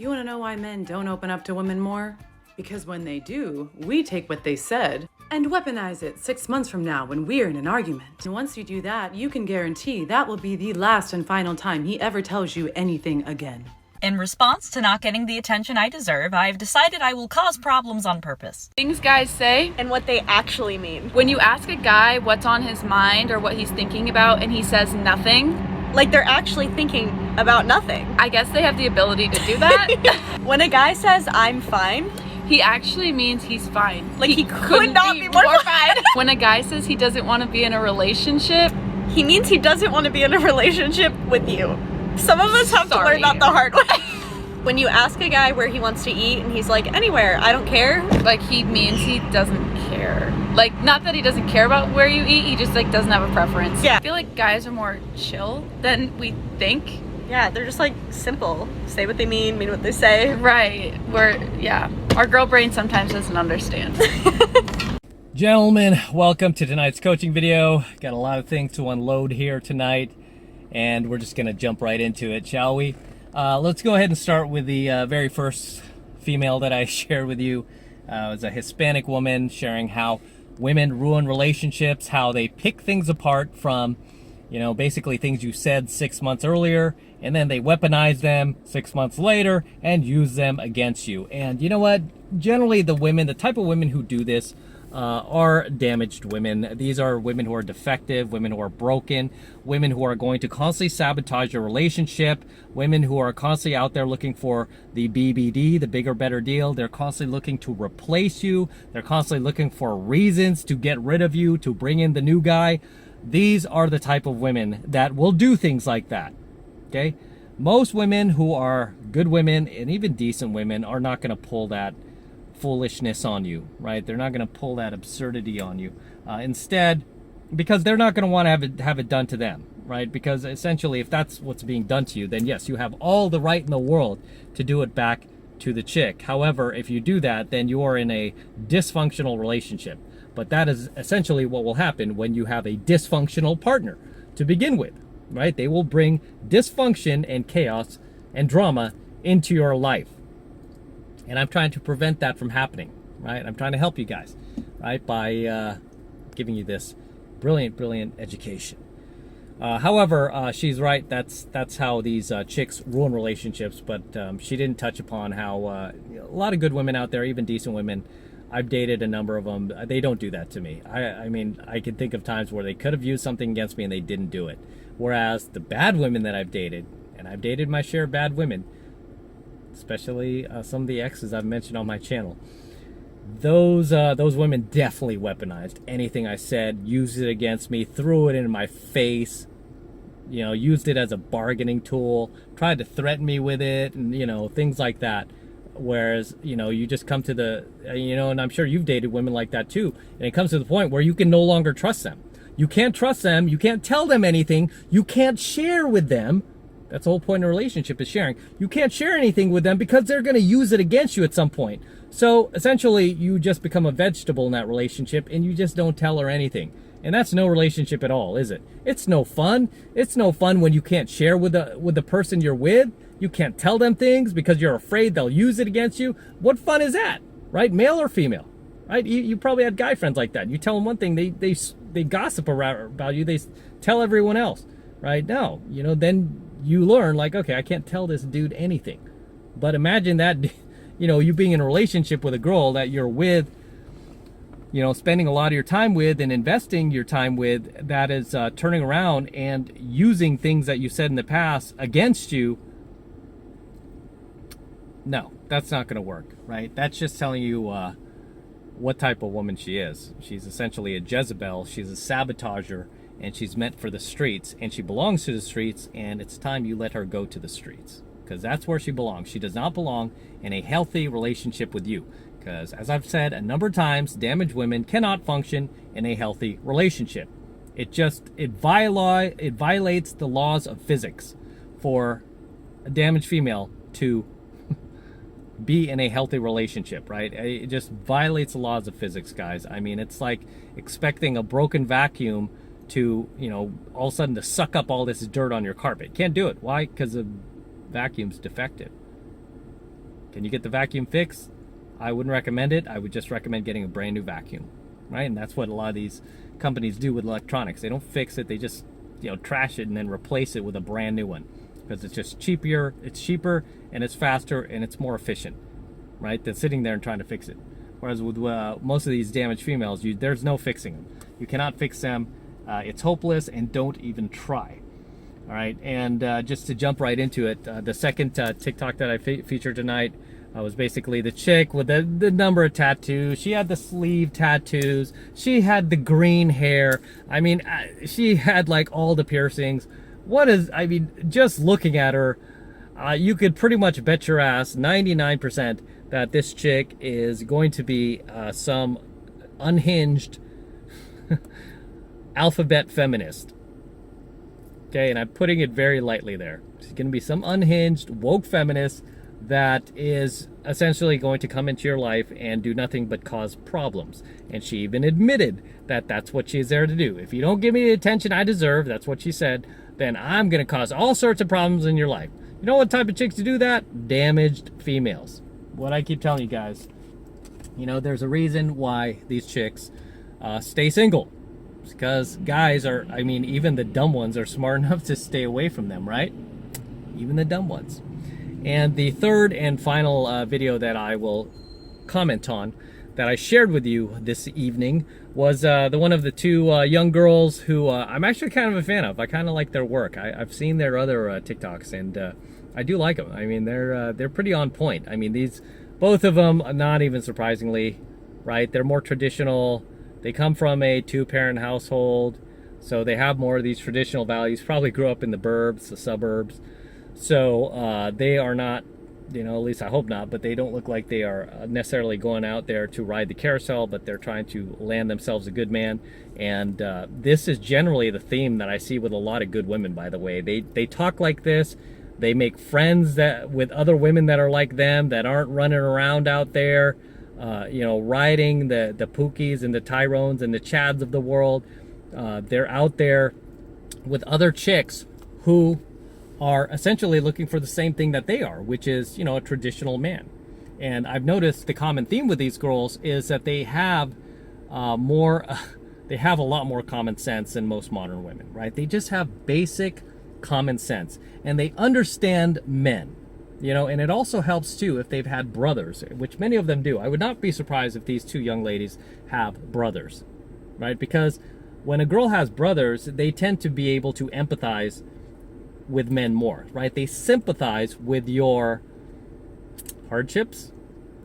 You want to know why men don't open up to women more? Because when they do, we take what they said and weaponize it 6 months from now when we're in an argument. And once you do that, you can guarantee that will be the last and final time he ever tells you anything again. In response to not getting the attention I deserve, I've decided I will cause problems on purpose. Things guys say and what they actually mean. When you ask a guy what's on his mind or what he's thinking about and he says nothing, like they're actually thinking about nothing. I guess they have the ability to do that. When a guy says, I'm fine, he actually means he's fine. Like he could not be more fine. When a guy says he doesn't want to be in a relationship, he means he doesn't want to be in a relationship with you. Some of us have to learn that the hard way. When you ask a guy where he wants to eat and he's like, anywhere, I don't care. Like he means he doesn't care. Like not that he doesn't care about where you eat, he just like doesn't have a preference. Yeah. I feel like guys are more chill than we think. Yeah, they're just like simple. Say what they mean what they say. Right. Our girl brain sometimes doesn't understand. Gentlemen, welcome to tonight's coaching video. Got a lot of things to unload here tonight, and we're just gonna jump right into it, shall we? Let's go ahead and start with the very first female that I shared with you. It was a Hispanic woman sharing how women ruin relationships, how they pick things apart from, basically things you said 6 months earlier, and then they weaponize them 6 months later and use them against you. And you know what? Generally, the type of women who do this are damaged women. These are women who are defective, women who are broken, women who are going to constantly sabotage your relationship, women who are constantly out there looking for the BBD, the bigger, better deal. They're constantly looking to replace you. They're constantly looking for reasons to get rid of you, to bring in the new guy. These are the type of women that will do things like that, okay? Most women who are good women and even decent women are not going to pull that foolishness on you, right? They're not going to pull that absurdity on you. Instead, because they're not going to want to have it done to them, right? Because essentially, if that's what's being done to you, then yes, you have all the right in the world to do it back to the chick. However, if you do that, then you are in a dysfunctional relationship. But that is essentially what will happen when you have a dysfunctional partner to begin with, right? They will bring dysfunction and chaos and drama into your life. And I'm trying to prevent that from happening, right? I'm trying to help you guys, right? By giving you this brilliant, brilliant education. However, she's right. That's how these chicks ruin relationships. But she didn't touch upon how a lot of good women out there, even decent women, I've dated a number of them. They don't do that to me. I mean, I can think of times where they could have used something against me and they didn't do it. Whereas the bad women that I've dated, and I've dated my share of bad women, especially some of the exes I've mentioned on my channel, those women definitely weaponized anything I said, used it against me, threw it in my face, used it as a bargaining tool, tried to threaten me with it, and things like that. Whereas, you just come to the, and I'm sure you've dated women like that too, and it comes to the point where you can no longer trust them. You can't trust them, you can't tell them anything, you can't share with them. That's the whole point of a relationship, is sharing. You can't share anything with them because they're going to use it against you at some point. So essentially, you just become a vegetable in that relationship and you just don't tell her anything. And that's no relationship at all, is it? It's no fun. It's no fun when you can't share with the person you're with. You can't tell them things because you're afraid they'll use it against you. What fun is that, right? Male or female, right? You probably had guy friends like that. You tell them one thing, they gossip about you. They tell everyone else, right? No, then you learn, like, okay, I can't tell this dude anything. But imagine that, you being in a relationship with a girl that you're with, spending a lot of your time with and investing your time with, that is turning around and using things that you said in the past against you. No, that's not going to work, right? That's just telling you what type of woman she is. She's essentially a Jezebel. She's a sabotager. And she's meant for the streets, and she belongs to the streets, and it's time you let her go to the streets, because that's where she belongs. She does not belong in a healthy relationship with you, because as I've said a number of times, damaged women cannot function in a healthy relationship. It violates the laws of physics for a damaged female to be in a healthy relationship, right? It just violates the laws of physics, guys. I mean, it's like expecting a broken vacuum to, all of a sudden to suck up all this dirt on your carpet. Can't do it. Why? Because the vacuum's defective. Can you get the vacuum fixed? I wouldn't recommend it. I would just recommend getting a brand new vacuum, right? And that's what a lot of these companies do with electronics. They don't fix it. They just, trash it and then replace it with a brand new one, because it's just cheaper. It's cheaper and it's faster and it's more efficient, right? Than sitting there and trying to fix it. Whereas with most of these damaged females, there's no fixing them. You cannot fix them. It's hopeless, and don't even try. All right, and just to jump right into it, the second TikTok that I featured tonight was basically the chick with the number of tattoos. She had the sleeve tattoos. She had the green hair. I mean, she had like all the piercings. Just looking at her, you could pretty much bet your ass 99% that this chick is going to be some unhinged alphabet feminist. Okay, and I'm putting it very lightly there. She's going to be some unhinged, woke feminist that is essentially going to come into your life and do nothing but cause problems. And she even admitted that that's what she's there to do. If you don't give me the attention I deserve, that's what she said, then I'm going to cause all sorts of problems in your life. You know what type of chicks to do that? Damaged females. What I keep telling you guys, there's a reason why these chicks stay single. It's because guys are, even the dumb ones are smart enough to stay away from them, right? Even the dumb ones. And the third and final video that I will comment on that I shared with you this evening was the one of the two young girls who I'm actually kind of a fan of. I kind of like their work. I've seen their other TikToks, and I do like them. They're pretty on point. Both of them, not even surprisingly, right? They're more traditional. They come from a two-parent household, so they have more of these traditional values. Probably grew up in the burbs, the suburbs. So they are not, at least I hope not, but they don't look like they are necessarily going out there to ride the carousel, but they're trying to land themselves a good man. And this is generally the theme that I see with a lot of good women, by the way. They talk like this. They make friends with other women that are like them, that aren't running around out there, riding the Pookies and the Tyrones and the Chads of the world. They're out there with other chicks who are essentially looking for the same thing that they are, which is, a traditional man. And I've noticed the common theme with these girls is that they have they have a lot more common sense than most modern women, right? They just have basic common sense, and they understand men, and it also helps too if they've had brothers, which many of them do. I would not be surprised if these two young ladies have brothers, right? Because when a girl has brothers, they tend to be able to empathize with men more, right? They sympathize with your hardships,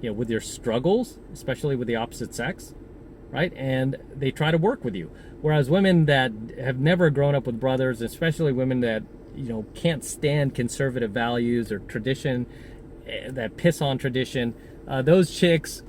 with your struggles, especially with the opposite sex, right? And they try to work with you. Whereas women that have never grown up with brothers, especially women that, can't stand conservative values or tradition, that piss on tradition, those chicks,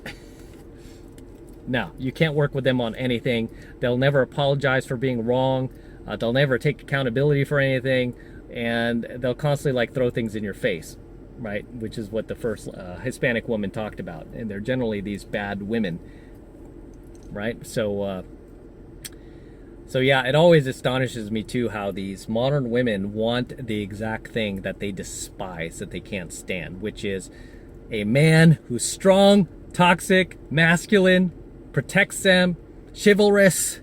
no, you can't work with them on anything. They'll never apologize for being wrong. They'll never take accountability for anything. And they'll constantly throw things in your face, right? Which is what the first Hispanic woman talked about. And they're generally these bad women, right? So yeah, it always astonishes me too how these modern women want the exact thing that they despise, that they can't stand, which is a man who's strong, toxic, masculine, protects them, chivalrous,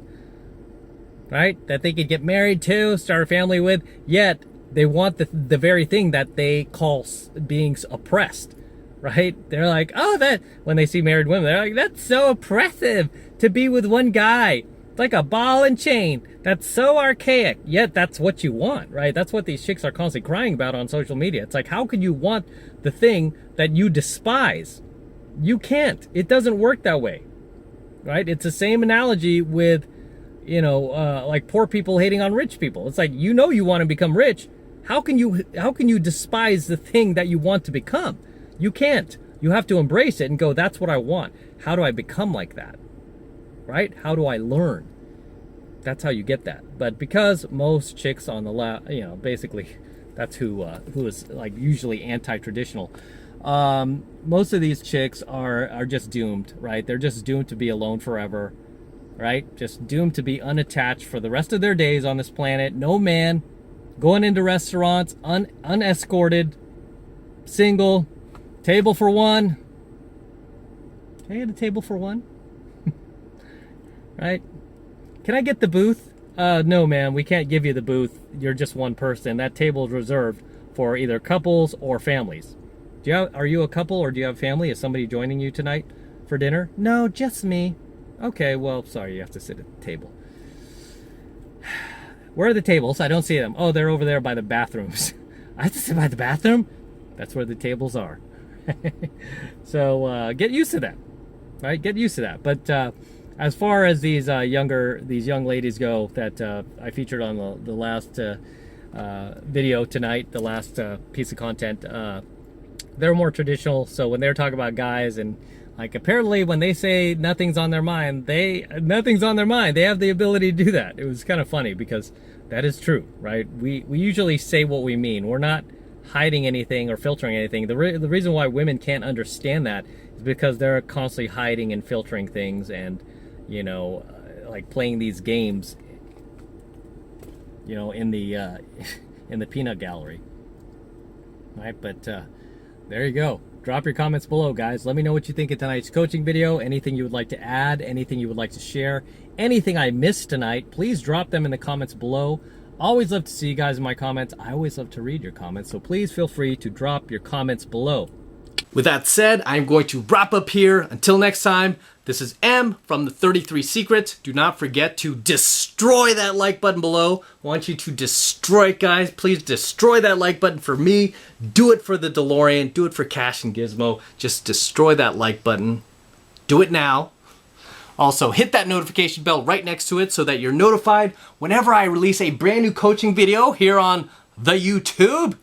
right? That they could get married to, start a family with, yet they want the very thing that they call being oppressed, right? They're like, when they see married women, they're like, that's so oppressive to be with one guy. It's like a ball and chain. That's so archaic. Yet that's what you want, right? That's what these chicks are constantly crying about on social media. It's like, how could you want the thing that you despise? You can't. It doesn't work that way, right? It's the same analogy with, like poor people hating on rich people. It's like, you want to become rich. How can you despise the thing that you want to become? You can't. You have to embrace it and go, that's what I want. How do I become like that? Right? How do I learn? That's how you get that. But because most chicks on the left, basically that's who is usually anti-traditional. Most of these chicks are just doomed, right? They're just doomed to be alone forever, right? Just doomed to be unattached for the rest of their days on this planet. No man, going into restaurants, unescorted, single, Table for one. Can I get a table for one? Right? Can I get the booth? No, man, we can't give you the booth. You're just one person. That table is reserved for either couples or families. Are you a couple or do you have family? Is somebody joining you tonight for dinner? No, just me. Okay, well, sorry, you have to sit at the table. Where are the tables? I don't see them. Oh, they're over there by the bathrooms. I have to sit by the bathroom? That's where the tables are. So get used to that, right? Get used to that. But as far as these young ladies go that I featured on the last video tonight, the last piece of content, they're more traditional. So when they're talking about guys and like apparently when they say nothing's on their mind, nothing's on their mind. They have the ability to do that. It was kind of funny because that is true, right? We usually say what we mean. We're not hiding anything or filtering anything. The reason why women can't understand that is because they're constantly hiding and filtering things and, you know, like playing these games, you know, in the peanut gallery, right? But there you go. Drop your comments below, guys. Let me know what you think of tonight's coaching video. Anything you would like to add, anything you would like to share, anything I missed tonight, please drop them in the comments below. Always love to see you guys in my comments. I always love to read your comments, so please feel free to drop your comments below. With that said, I'm going to wrap up here. Until next time, this is M from the 33 Secrets. Do not forget to destroy that like button below. I want you to destroy it, guys. Please destroy that like button for me. Do it for the DeLorean. Do it for Cash and Gizmo. Just destroy that like button. Do it now. Also, hit that notification bell right next to it so that you're notified whenever I release a brand new coaching video here on the YouTube.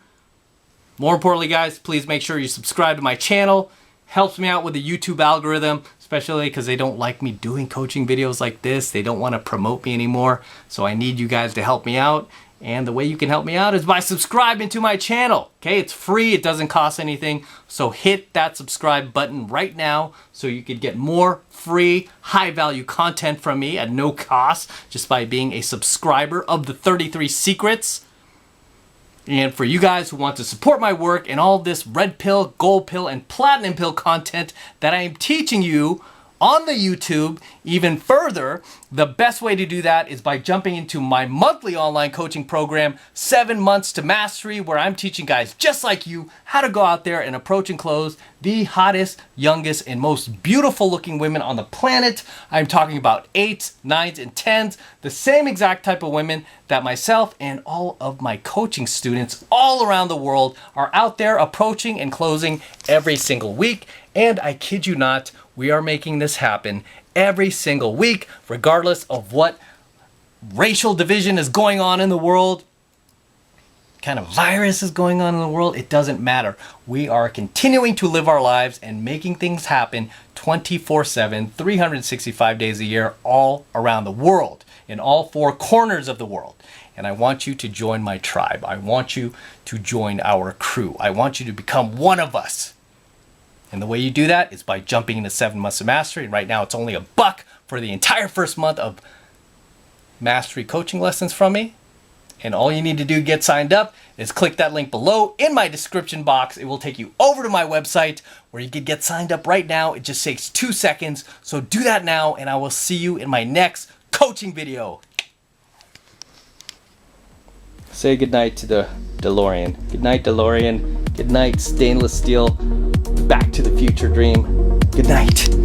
More importantly, guys, please make sure you subscribe to my channel. Helps me out with the YouTube algorithm, especially because they don't like me doing coaching videos like this. They don't want to promote me anymore. So I need you guys to help me out. And the way you can help me out is by subscribing to my channel. Okay, it's free. It doesn't cost anything. So hit that subscribe button right now so you could get more free, high-value content from me at no cost just by being a subscriber of the 33 Secrets. And for you guys who want to support my work and all this red pill, gold pill, and platinum pill content that I am teaching you on the YouTube even further, the best way to do that is by jumping into my monthly online coaching program, 7 Months to Mastery, where I'm teaching guys just like you how to go out there and approach and close the hottest, youngest, and most beautiful looking women on the planet. I'm talking about 8s, 9s, and 10s, the same exact type of women that myself and all of my coaching students all around the world are out there approaching and closing every single week. And I kid you not, we are making this happen every single week, regardless of what racial division is going on in the world, kind of virus is going on in the world. It doesn't matter. We are continuing to live our lives and making things happen 24/7, 365 days a year, all around the world, in all 4 corners of the world. And I want you to join my tribe. I want you to join our crew. I want you to become one of us. And the way you do that is by jumping into 7 Months of Mastery. And right now it's only $1 for the entire first month of mastery coaching lessons from me. And all you need to do to get signed up is click that link below in my description box. It will take you over to my website where you can get signed up right now. It just takes 2 seconds. So do that now and I will see you in my next coaching video. Say goodnight to the DeLorean. Good night, DeLorean. Good night, stainless steel. Back to the future dream. Good night.